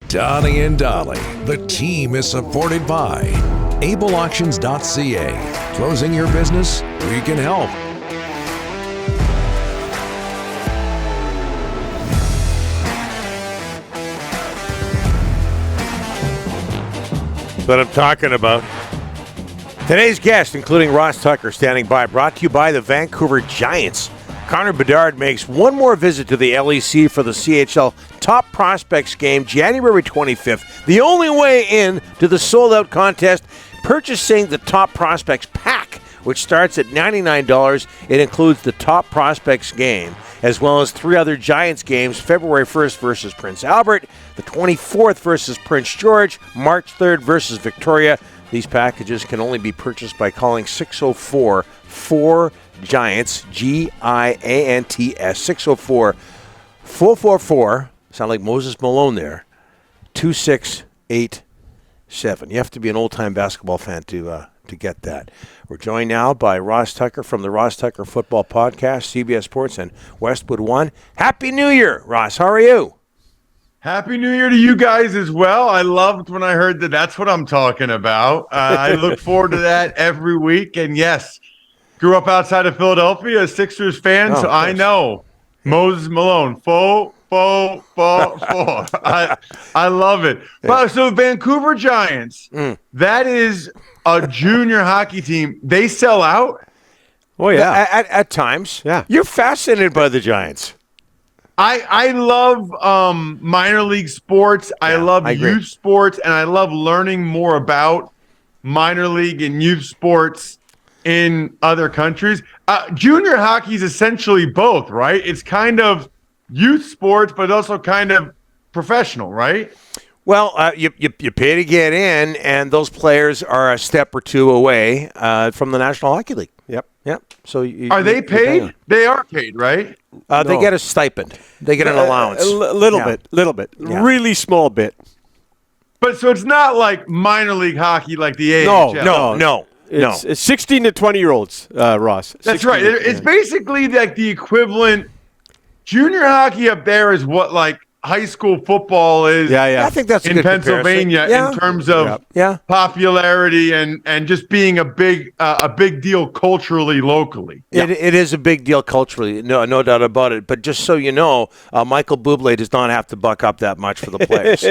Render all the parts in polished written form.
Donnie and Dolly. The team is supported by ableauctions.ca. Closing your business? We can help. What I'm talking about. Today's guest, including Ross Tucker, standing by, brought to you by the Vancouver Giants. Connor Bedard makes one more visit to the LEC for the CHL Top Prospects game, January 25th. The only way in to the sold-out contest, purchasing the Top Prospects pack, which starts at $99. It includes the Top Prospects game, as well as 3 other Giants games, February 1st versus Prince Albert, the 24th versus Prince George, March 3rd versus Victoria. These packages can only be purchased by calling 604-4-GIANTS, GIANTS, 604-444, sound like Moses Malone there, 2687. You have to be an old-time basketball fan to get that. We're joined now by Ross Tucker from the Ross Tucker Football Podcast, CBS Sports, and Westwood One. Happy New Year, Ross. How are you? Happy New Year to you guys as well. I loved when I heard that. That's what I'm talking about. I look forward to that every week. And yes, grew up outside of Philadelphia, a Sixers fan, so I know Moses Malone. Faux. I love it. But so Vancouver Giants, that is a junior hockey team. They sell out? Oh, yeah. At times. Yeah. You're fascinated by the Giants. I love minor league sports. I love youth sports, and I love learning more about minor league and youth sports in other countries. Junior hockey is essentially both, right? It's kind of youth sports, but also kind of professional, right? Well, you pay to get in, and those players are a step or two away from the National Hockey League. Yep. So are they paid? They are paid, right? They get a stipend. They get an allowance. A little bit. Yeah. Really small bit. But so it's not like minor league hockey like the AHL. No. It's 16 to 20-year-olds, Ross. That's right. It's basically like the equivalent. Junior hockey up there is what like high school football is. Yeah. I think that's a in good Pennsylvania in terms of popularity and just being a big deal culturally locally. It is a big deal culturally, no doubt about it. But just so you know, Michael Bublé does not have to buck up that much for the players.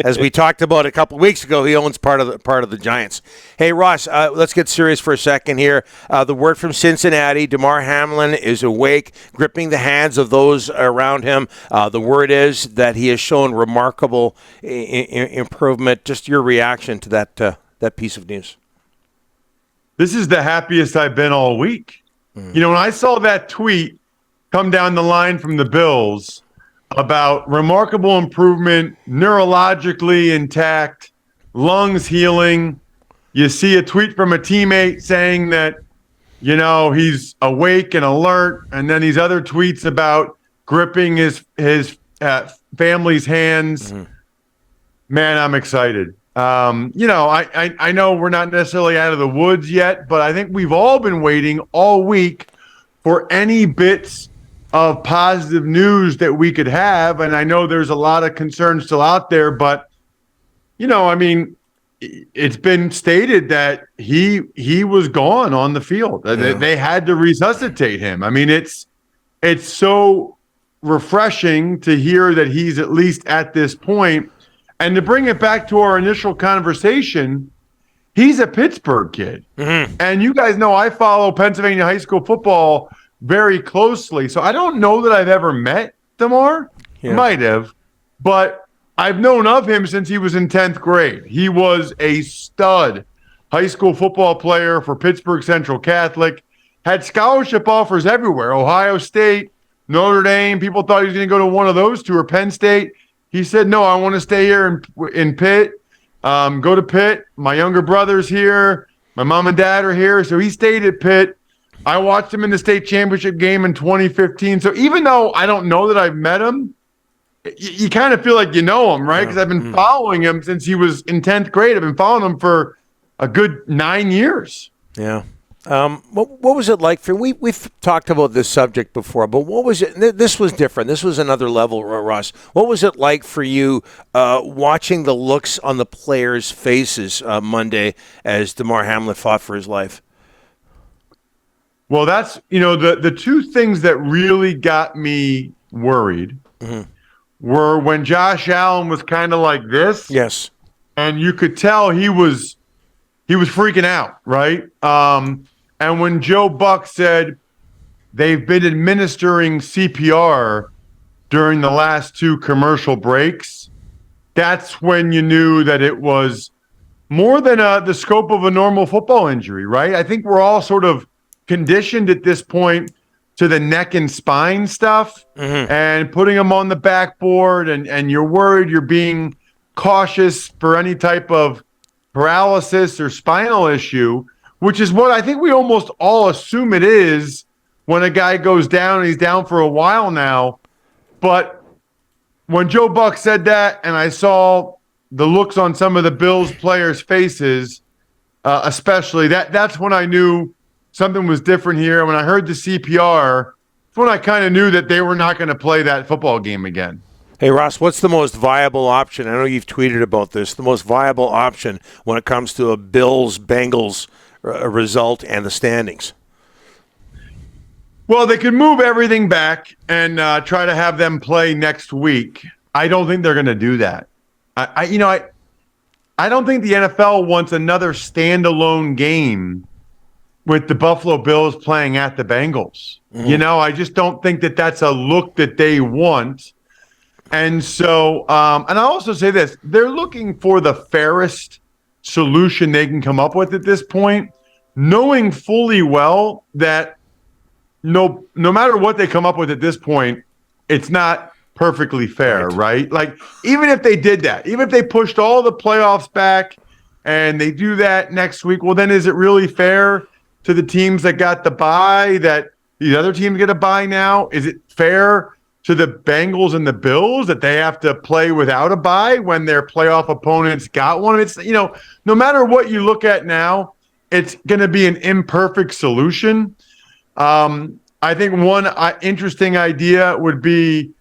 As we talked about a couple of weeks ago, he owns part of the Giants. Hey Ross, let's get serious for a second here. The word from Cincinnati: Damar Hamlin is awake, gripping the hands of those around him. The word is that he has shown remarkable improvement. Just your reaction to that piece of news. This is the happiest I've been all week. You know, when I saw that tweet come down the line from the Bills about remarkable improvement, neurologically intact, lungs healing, you see a tweet from a teammate saying that, you know, he's awake and alert, and then these other tweets about gripping his family's hands. Man, I'm excited. I know we're not necessarily out of the woods yet, but I think we've all been waiting all week for any bits of positive news that we could have. And I know there's a lot of concerns still out there, but, it's been stated that he was gone on the field. Yeah. They had to resuscitate him. I mean, it's so refreshing to hear that he's at least at this point. And to bring it back to our initial conversation, he's a Pittsburgh kid. And you guys know I follow Pennsylvania high school football very closely. So I don't know that I've ever met Damar. Yeah. Might have. But I've known of him since he was in 10th grade. He was a stud high school football player for Pittsburgh Central Catholic, had scholarship offers everywhere, Ohio State, Notre Dame. People thought he was going to go to one of those two or Penn State. He said, no, I want to stay here in Pitt, go to Pitt. My younger brother's here. My mom and dad are here. So he stayed at Pitt. I watched him in the state championship game in 2015. So even though I don't know that I've met him, you kind of feel like you know him, right? Because I've been following him since he was in 10th grade. I've been following him for a good 9 years. Yeah. What was it like for we've talked about this subject before, but what was it? This was different. This was another level, Ross. What was it like for you watching the looks on the players' faces Monday as Damar Hamlin fought for his life? Well, that's, the two things that really got me worried were when Josh Allen was kind of like this. Yes. And you could tell he was freaking out, right? And when Joe Buck said they've been administering CPR during the last two commercial breaks, that's when you knew that it was more than the scope of a normal football injury, right? I think we're all sort of conditioned at this point to the neck and spine stuff and putting them on the backboard, and you're worried, you're being cautious for any type of paralysis or spinal issue, which is what I think we almost all assume it is when a guy goes down and he's down for a while now. But when Joe Buck said that, and I saw the looks on some of the Bills players' faces, especially, that's when I knew something was different here. When I heard the CPR, that's when I kind of knew that they were not going to play that football game again. Hey, Ross, what's the most viable option? I know you've tweeted about this. The most viable option when it comes to a Bills-Bengals result and the standings? Well, they could move everything back and try to have them play next week. I don't think they're going to do that. I don't think the NFL wants another standalone game with the Buffalo Bills playing at the Bengals. I just don't think that that's a look that they want. And so, and I'll also say this, they're looking for the fairest solution they can come up with at this point, knowing fully well that no matter what they come up with at this point, it's not perfectly fair, right? Like, even if they did that, even if they pushed all the playoffs back and they do that next week, well, then is it really fair to the teams that got the bye that the other teams get a bye now? Is it fair to the Bengals and the Bills that they have to play without a bye when their playoff opponents got one? It's, no matter what you look at now, it's going to be an imperfect solution. I think one interesting idea would be,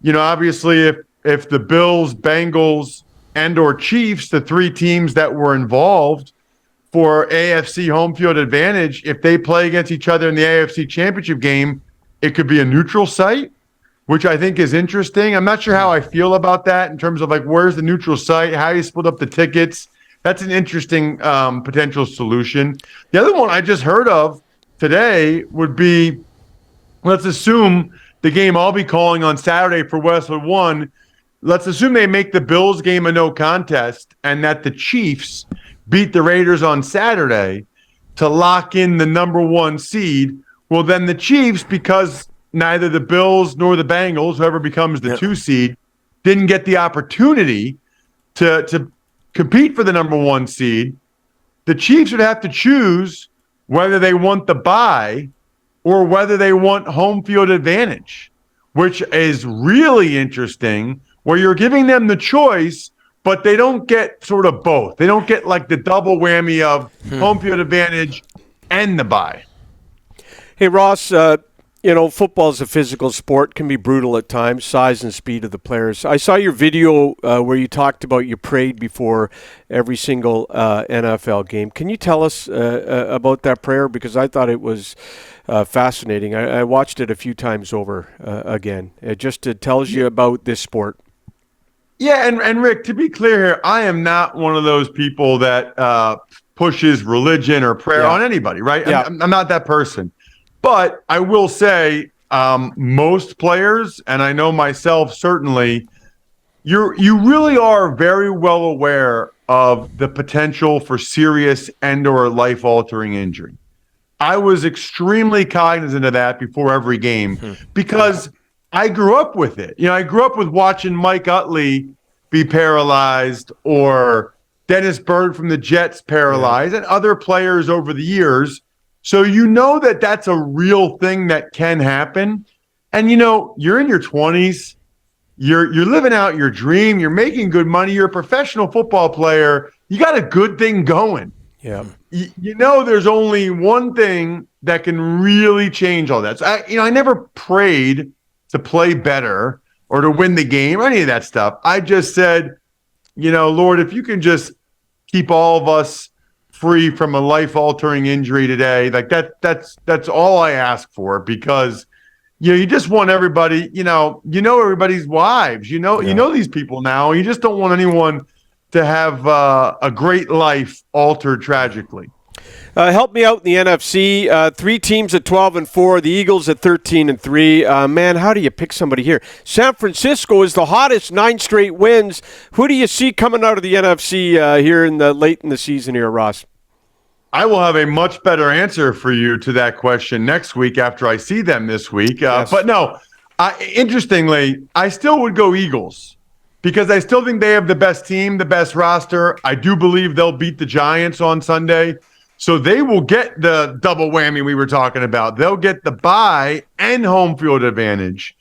obviously if the Bills, Bengals, and or Chiefs, the three teams that were involved for AFC home field advantage, if they play against each other in the AFC championship game, it could be a neutral site, which I think is interesting. I'm not sure how I feel about that in terms of, like, where's the neutral site, how you split up the tickets. That's an interesting potential solution. The other one I just heard of today would be, let's assume the game I'll be calling on Saturday for Westwood One, let's assume they make the Bills game a no contest and that the Chiefs beat the Raiders on Saturday to lock in the number one seed. Well, then the Chiefs, because neither the Bills nor the Bengals, whoever becomes the 2 seed, didn't get the opportunity to compete for the number one seed, the Chiefs would have to choose whether they want the bye or whether they want home field advantage, which is really interesting, where you're giving them the choice, but they don't get sort of both. They don't get like the double whammy of home field advantage and the bye. Hey, Ross, football is a physical sport, can be brutal at times, size and speed of the players. I saw your video where you talked about you prayed before every single NFL game. Can you tell us about that prayer? Because I thought it was fascinating. I watched it a few times over again. It tells you about this sport. Yeah, and Rick, to be clear here, I am not one of those people that pushes religion or prayer on anybody, right? Yeah. I'm not that person. But I will say most players, and I know myself certainly, you really are very well aware of the potential for serious and or life-altering injury. I was extremely cognizant of that before every game because I grew up with it. I grew up with watching Mike Utley be paralyzed or Dennis Byrd from the Jets paralyzed and other players over the years. So that that's a real thing that can happen. And you're in your 20s, you're living out your dream, you're making good money, you're a professional football player, you got a good thing going. Yeah. there's only one thing that can really change all that. So I never prayed to play better or to win the game or any of that stuff. I just said, Lord, if you can just keep all of us free from a life-altering injury today, like that's all I ask for, because you just want everybody, everybody's wives, you know these people now. You just don't want anyone to have a great life altered tragically. Help me out in the NFC. 3 teams at 12-4. The Eagles at 13-3. Man, how do you pick somebody here? San Francisco is the hottest, 9 straight wins. Who do you see coming out of the NFC here late in the season here, Ross? I will have a much better answer for you to that question next week after I see them this week. Yes. But no, interestingly, I still would go Eagles because I still think they have the best team, the best roster. I do believe they'll beat the Giants on Sunday. So they will get the double whammy we were talking about. They'll get the bye and home field advantage,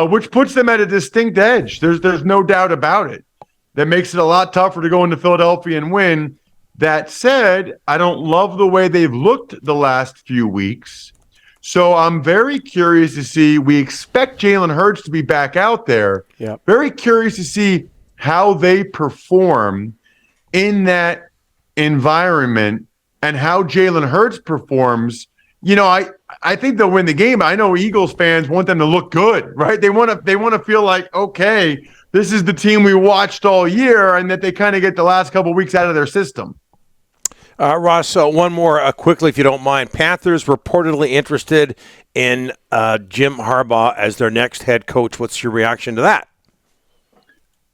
which puts them at a distinct edge. There's no doubt about it. That makes it a lot tougher to go into Philadelphia and win. That said, I don't love the way they've looked the last few weeks. So I'm very curious to see. We expect Jalen Hurts to be back out there. Yep. Very curious to see how they perform in that environment and how Jalen Hurts performs. I think they'll win the game. I know Eagles fans want them to look good, right? They want to feel like, okay, this is the team we watched all year, and that they kind of get the last couple of weeks out of their system. Ross, one more quickly, if you don't mind. Panthers reportedly interested in Jim Harbaugh as their next head coach. What's your reaction to that?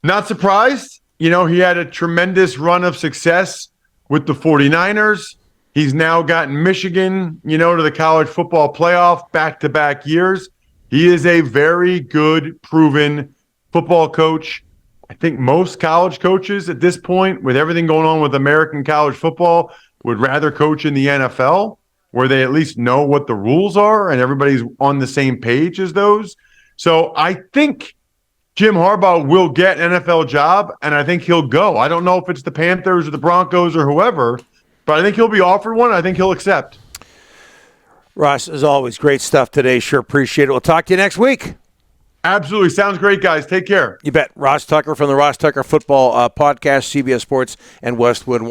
Not surprised. He had a tremendous run of success with the 49ers. He's now gotten Michigan, to the college football playoff back-to-back years. He is a very good, proven football coach. I think most college coaches at this point, with everything going on with American college football, would rather coach in the NFL, where they at least know what the rules are and everybody's on the same page as those. So I think Jim Harbaugh will get an NFL job, and I think he'll go. I don't know if it's the Panthers or the Broncos or whoever, but I think he'll be offered one. I think he'll accept. Ross, as always, great stuff today. Sure appreciate it. We'll talk to you next week. Absolutely. Sounds great, guys. Take care. You bet. Ross Tucker from the Ross Tucker Football Podcast, CBS Sports, and Westwood One.